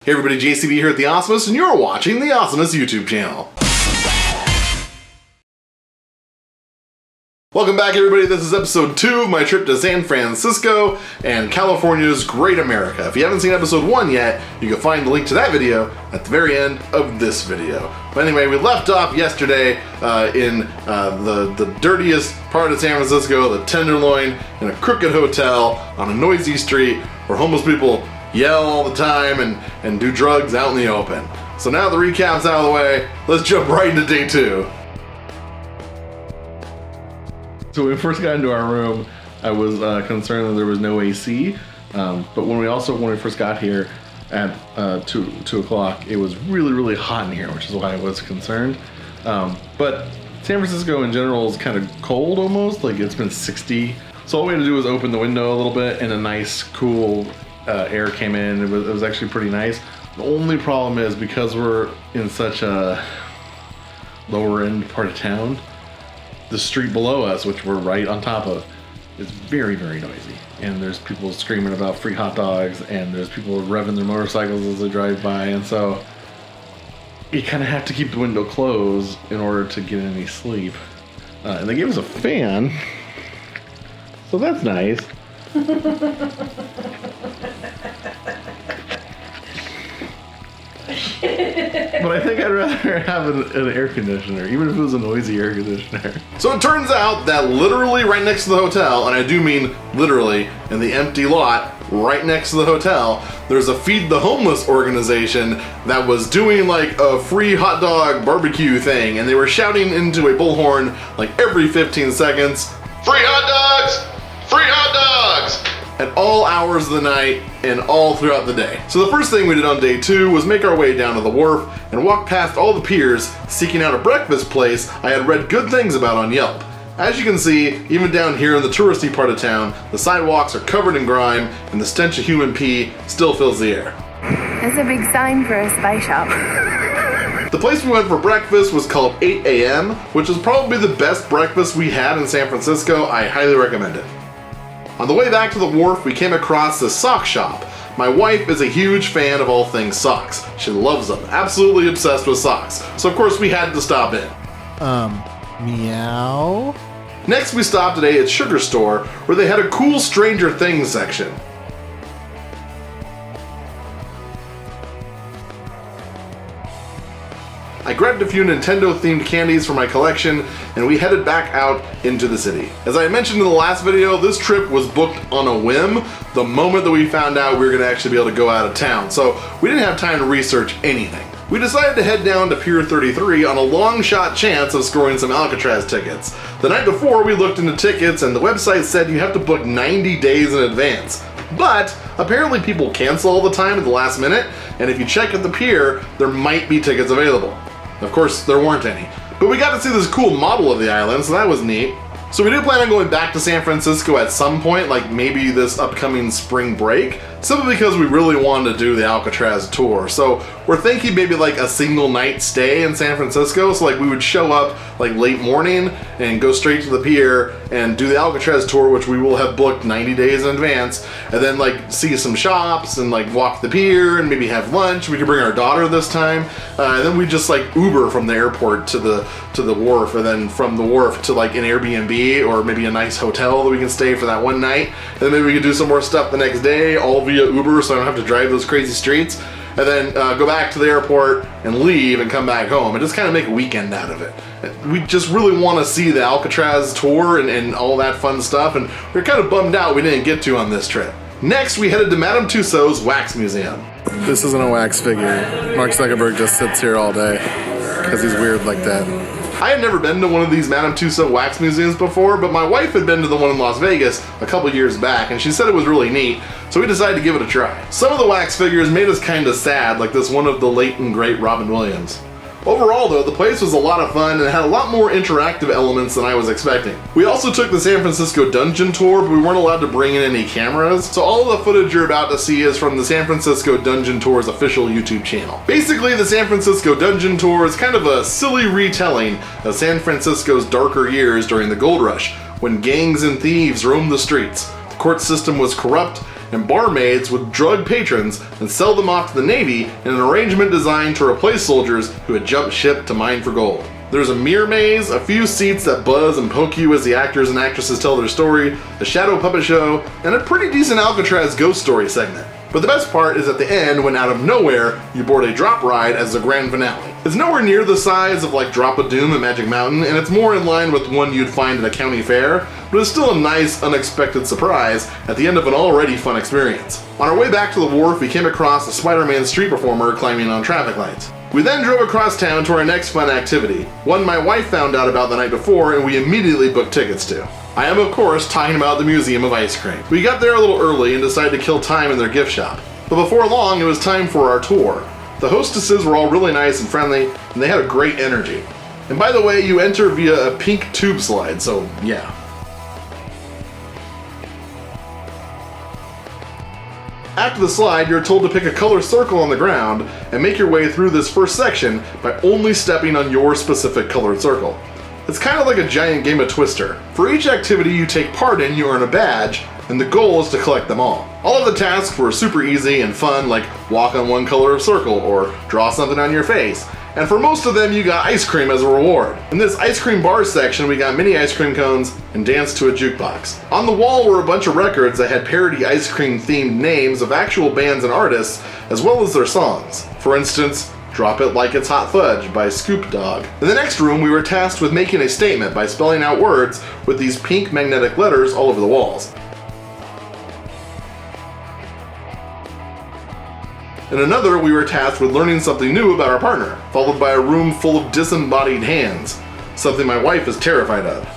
Hey everybody, JCB here at The Awesomeness, and you're watching The Awesomeness YouTube channel. Welcome back everybody, this is episode 2 of my trip to San Francisco and California's Great America. If you haven't seen episode 1 yet, you can find the link to that video at the very end of this video. But anyway, we left off yesterday in the dirtiest part of San Francisco, the Tenderloin, in a crooked hotel on a noisy street where homeless people yell all the time and do drugs out in the open. So now the recap's out of the way, let's jump right into day 2. So when we first got into our room, I was concerned that there was no AC, but when we first got here at 2 o'clock, it was really hot in here, which is why I was concerned. But San Francisco in general is kind of cold almost, like it's been 60. So all we had to do was open the window a little bit and a nice cool air came in. It was actually pretty nice. The only problem is because we're in such a lower end part of town, the street below us, which we're right on top of, is very noisy. And there's people screaming about free hot dogs, and there's people revving their motorcycles as they drive by, and so you kind of have to keep the window closed in order to get any sleep. And they gave us a fan, so that's nice. But I think I'd rather have an air conditioner, even if it was a noisy air conditioner. So it turns out that literally right next to the hotel, and I do mean literally, in the empty lot right next to the hotel, there's a Feed the Homeless organization that was doing like a free hot dog barbecue thing, and they were shouting into a bullhorn like every 15 seconds, "Free hot dogs! Free hot dogs!" at all hours of the night and all throughout the day. So the first thing we did on day 2 was make our way down to the wharf and walk past all the piers, seeking out a breakfast place I had read good things about on Yelp. As you can see, even down here in the touristy part of town, the sidewalks are covered in grime and the stench of human pee still fills the air. There's a big sign for a spice shop. The place we went for breakfast was called 8 a.m., which is probably the best breakfast we had in San Francisco. I highly recommend it. On the way back to the wharf, we came across this sock shop. My wife is a huge fan of all things socks. She loves them, absolutely obsessed with socks. So of course we had to stop in. Meow? Next we stopped at a sugar store where they had a cool Stranger Things section. I grabbed a few Nintendo-themed candies for my collection, and we headed back out into the city. As I mentioned in the last video, this trip was booked on a whim the moment that we found out we were going to actually be able to go out of town, so we didn't have time to research anything. We decided to head down to Pier 33 on a long shot chance of scoring some Alcatraz tickets. The night before, we looked into tickets, and the website said you have to book 90 days in advance. But apparently people cancel all the time at the last minute, and if you check at the pier, there might be tickets available. Of course, there weren't any. But we got to see this cool model of the island, so that was neat. So we do plan on going back to San Francisco at some point, like maybe this upcoming spring break, simply because we really wanted to do the Alcatraz tour. So we're thinking maybe like a single night stay in San Francisco, so like we would show up like late morning and go straight to the pier and do the Alcatraz tour, which we will have booked 90 days in advance, and then like see some shops and like walk the pier and maybe have lunch. We could bring our daughter this time, and then we just like Uber from the airport to the wharf, and then from the wharf to like an Airbnb or maybe a nice hotel that we can stay for that one night, and then maybe we could do some more stuff the next day, all via Uber, so I don't have to drive those crazy streets, and then go back to the airport and leave and come back home and just kind of make a weekend out of it. We just really want to see the Alcatraz tour and all that fun stuff, and we're kind of bummed out we didn't get to on this trip. Next, we headed to Madame Tussauds Wax Museum. This isn't a wax figure. Mark Zuckerberg just sits here all day because he's weird like that. I had never been to one of these Madame Tussauds wax museums before, but my wife had been to the one in Las Vegas a couple years back, and she said it was really neat, so we decided to give it a try. Some of the wax figures made us kind of sad, like this one of the late and great Robin Williams. Overall though, the place was a lot of fun and had a lot more interactive elements than I was expecting. We also took the San Francisco Dungeon tour, but we weren't allowed to bring in any cameras, so all of the footage you're about to see is from the San Francisco Dungeon tour's official YouTube channel. Basically, the San Francisco Dungeon tour is kind of a silly retelling of San Francisco's darker years during the gold rush, when gangs and thieves roamed the streets. The court system was corrupt, and barmaids would drug patrons and sell them off to the Navy in an arrangement designed to replace soldiers who had jumped ship to mine for gold. There's a mirror maze, a few seats that buzz and poke you as the actors and actresses tell their story, a shadow puppet show, and a pretty decent Alcatraz ghost story segment. But the best part is at the end when out of nowhere, you board a drop ride as the grand finale. It's nowhere near the size of like Drop of Doom at Magic Mountain, and it's more in line with one you'd find at a county fair, but it's still a nice, unexpected surprise at the end of an already fun experience. On our way back to the wharf, we came across a Spider-Man street performer climbing on traffic lights. We then drove across town to our next fun activity, one my wife found out about the night before and we immediately booked tickets to. I am of course talking about the Museum of Ice Cream. We got there a little early and decided to kill time in their gift shop. But before long, it was time for our tour. The hostesses were all really nice and friendly, and they had a great energy. And by the way, you enter via a pink tube slide, so yeah. After the slide, you're told to pick a color circle on the ground and make your way through this first section by only stepping on your specific colored circle. It's kind of like a giant game of Twister. For each activity you take part in, you earn a badge, and the goal is to collect them all. All of the tasks were super easy and fun, like walk on one color of circle or draw something on your face. And for most of them, you got ice cream as a reward. In this ice cream bar section, we got mini ice cream cones and danced to a jukebox. On the wall were a bunch of records that had parody ice cream themed names of actual bands and artists, as well as their songs. For instance, Drop It Like It's Hot Fudge by Scoop Dogg. In the next room, we were tasked with making a statement by spelling out words with these pink magnetic letters all over the walls. In another, we were tasked with learning something new about our partner, followed by a room full of disembodied hands, something my wife is terrified of.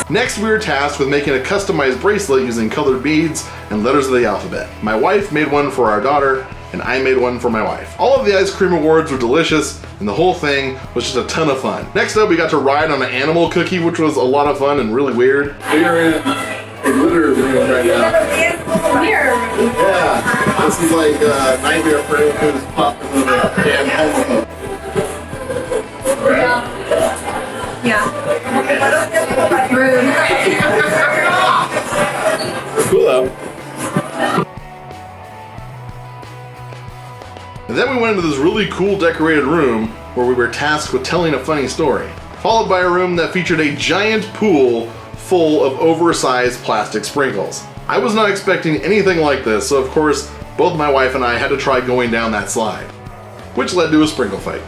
Next, we were tasked with making a customized bracelet using colored beads and letters of the alphabet. My wife made one for our daughter, and I made one for my wife. All of the ice cream awards were delicious, and the whole thing was just a ton of fun. Next up, we got to ride on an animal cookie, which was a lot of fun and really weird. We are in a litter room right now. Yeah, this is like a nightmare for anyone who's popped in the damn home. Yeah. Rude. Cool though. And then we went into this really cool decorated room where we were tasked with telling a funny story, followed by a room that featured a giant pool full of oversized plastic sprinkles. I was not expecting anything like this, so of course, both my wife and I had to try going down that slide, which led to a sprinkle fight.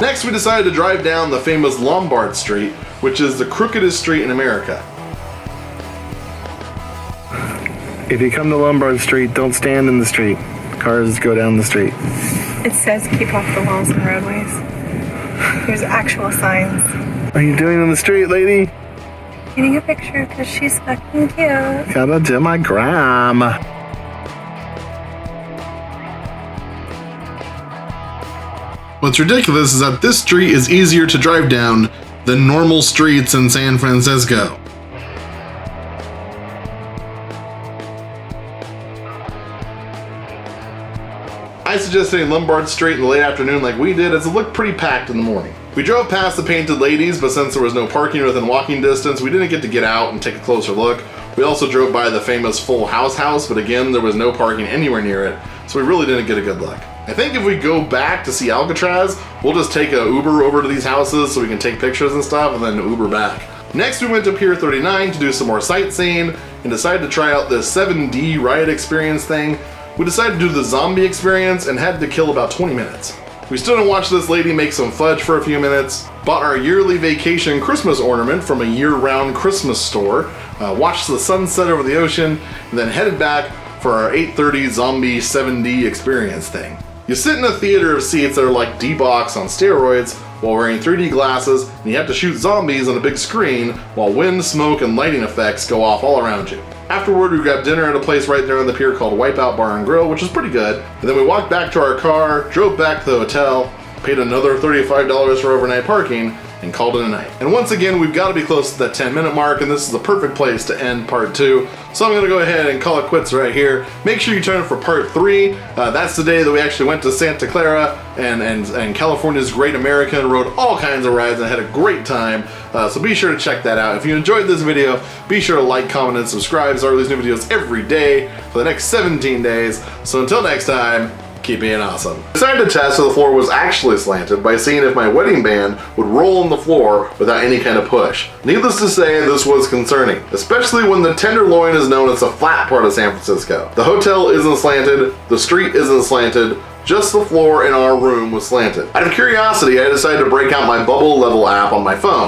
Next, we decided to drive down the famous Lombard Street, which is the crookedest street in America. If you come to Lombard Street, don't stand in the street. Cars go down the street. It says keep off the walls and roadways. There's actual signs. What are you doing in the street, lady? Getting a picture because she's fucking cute. Gotta do my gram. What's ridiculous is that this street is easier to drive down than normal streets in San Francisco. I suggest hitting Lombard Street in the late afternoon like we did, as it looked pretty packed in the morning. We drove past the Painted Ladies, but since there was no parking within walking distance, we didn't get out and take a closer look. We also drove by the famous Full House, but again, there was no parking anywhere near it, so we really didn't get a good look. I think if we go back to see Alcatraz, we'll just take an Uber over to these houses so we can take pictures and stuff, and then Uber back. Next, we went to Pier 39 to do some more sightseeing, and decided to try out this 7D ride experience thing. We decided to do the zombie experience and had to kill about 20 minutes. We stood and watched this lady make some fudge for a few minutes, bought our yearly vacation Christmas ornament from a year-round Christmas store, watched the sunset over the ocean, and then headed back for our 8:30 zombie 7D experience thing. You sit in a theater of seats that are like D-Box on steroids while wearing 3D glasses, and you have to shoot zombies on a big screen while wind, smoke, and lighting effects go off all around you. Afterward, we grabbed dinner at a place right there on the pier called Wipeout Bar and Grill, which was pretty good. And then we walked back to our car, drove back to the hotel, paid another $35 for overnight parking, and called it a night. And once again, we've got to be close to that 10-minute mark, and this is the perfect place to end part 2. So I'm going to go ahead and call it quits right here. Make sure you turn in for part 3. That's the day that we actually went to Santa Clara and California's Great American, rode all kinds of rides and had a great time. So be sure to check that out. If you enjoyed this video, be sure to like, comment, and subscribe, so I release new videos every day for the next 17 days. So until next time, keep being awesome. I decided to test if the floor was actually slanted by seeing if my wedding band would roll on the floor without any kind of push. Needless to say, this was concerning, especially when the Tenderloin is known as the flat part of San Francisco. The hotel isn't slanted, the street isn't slanted, just the floor in our room was slanted. Out of curiosity, I decided to break out my bubble level app on my phone.